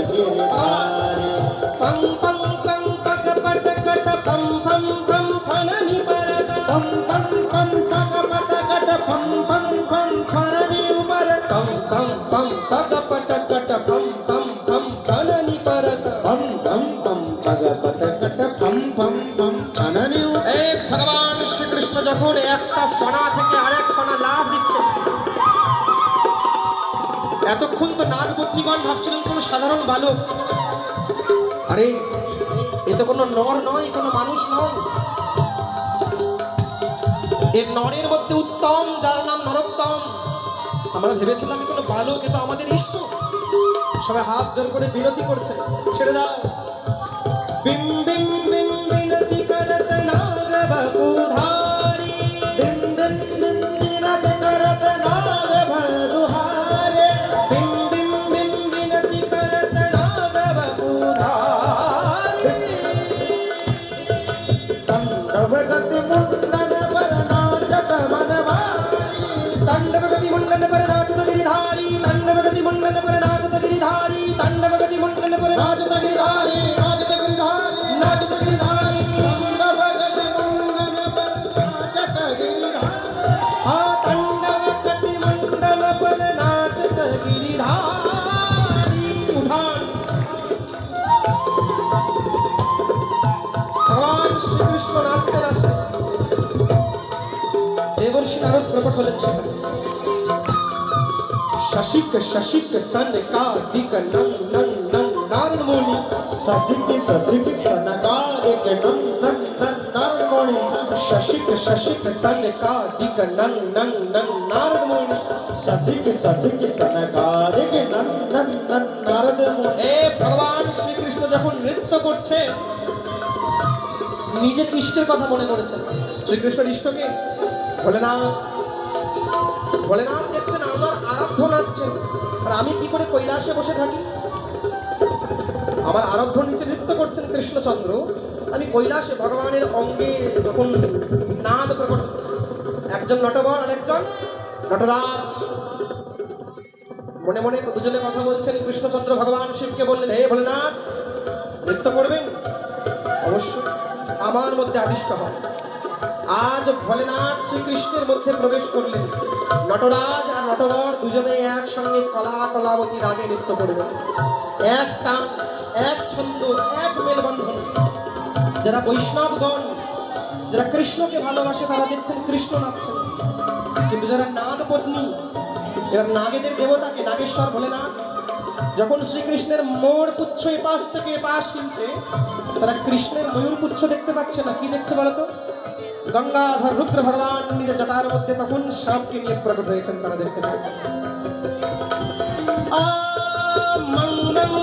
गिरिधारी पं पं पं पग पट कट फं फं फं फणनि परत पं पं पं पग पट कट फं फं फं फणनि उपर पं पं पं पग पट कट फं फं फं फणनि परत पं पं पं पग पट कट फं फं फं फणनि ए भगवान श्री कृष्ण যখন একটা ফণা থেকে আরেক ফণা লাভ দিচ্ছে এতক্ষণ তো নাগবন্দীগণ ভাবছিলেন কোনো সাধারণ বালক আরে এ তো কোনো নর নয় কোনো মানুষ নয় এর নরের মধ্যে উত্তম যার নাম নরোত্তম আমরা ভেবেছিলাম কোনো বালক এ তো আমাদের ইষ্ট সবাই হাত জোর করে বিনতি করছে ছেড়ে দাও বিম বিম বিম বিনতি করত নাগ বপুধারি বিম বিম বিম বিনতি করত নাগ বপুধারি বিম বিম বিম বিনতি করত নাগ বপুধারি তন্ডবগতি মুন্ডন पर नाचत वनवारी तंडवगति मुंडन पर नाचत गिरिधारी तंडवगति मुंडन पर नाचत गिरिधारी तंडवगति मुंडन पर नाचत गिरिधारी नाचत गिरिधारी नाचत गिरिधारी तंडवगति मुंडन पर नाचत गिरिधारी हाँ तंडवगति मुंडन पर नाचत गिरिधारी उठान भगवान श्री कृष्ण नाचते नाचते देवर्षि नारद प्रकट হলেন সেখানে शशिक शशिक सनकादिक नंद नंद नारद मुनि शशिक शशिक सनकादिक नंद नंद नारद मुनि शशिक शशिक सनकादिक नंद नंद नारद मुनि शशिक शशिक सनकादिक नंद नंद नारद मुनि ए भगवान श्री कृष्ण যখন নৃত্য করছে নিজের ইষ্টের কথা মনে করেছেন শ্রীকৃষ্ণের ইষ্টকে ভোলেনাথ ভোলেনাথ দেখছেন আমার আরাধ্য নাচছে আর আমি কি করে কৈলাসে বসে থাকি আমার আরাধ্য নিচে নৃত্য করছেন কৃষ্ণচন্দ্র আমি কৈলাসে ভগবানের অঙ্গে যখন নাদ প্রকট হচ্ছে একজন নটবর আর একজন নটরাজ মনে মনে দুজনে কথা বলছেন কৃষ্ণচন্দ্র ভগবান শিবকে বললেন হে ভোলেনাথ নৃত্য করবেন অবশ্যই আমার মধ্যে আদিষ্ট হয় আজ ভোলেনাথ শ্রীকৃষ্ণের মধ্যে প্রবেশ করলেন নটরাজ আর নটবর দুজনে একসঙ্গে কলা কলাবতী রাগে নৃত্য করবেন এক তান এক ছন্দ এক মেলবন্ধন যারা বৈষ্ণবগণ যারা কৃষ্ণকে ভালোবাসে তারা দেখছেন কৃষ্ণ নাচছেন কিন্তু যারা নাগপত্নী এবার নাগেদের দেবতাকে নাগেশ্বর ভোলেনাথ যখন শ্রীকৃষ্ণের মোর পুচ্ছ এপাশ থেকে এপাশ কিনছে তারা কৃষ্ণের ময়ূর পুচ্ছ দেখতে পাচ্ছে না কি দেখছে বলতো গঙ্গাধর রুদ্র ভগবান নিজের জটার মধ্যে তখন সাপকে নিয়ে প্রকট হয়েছেন তারা দেখতে পেয়েছেন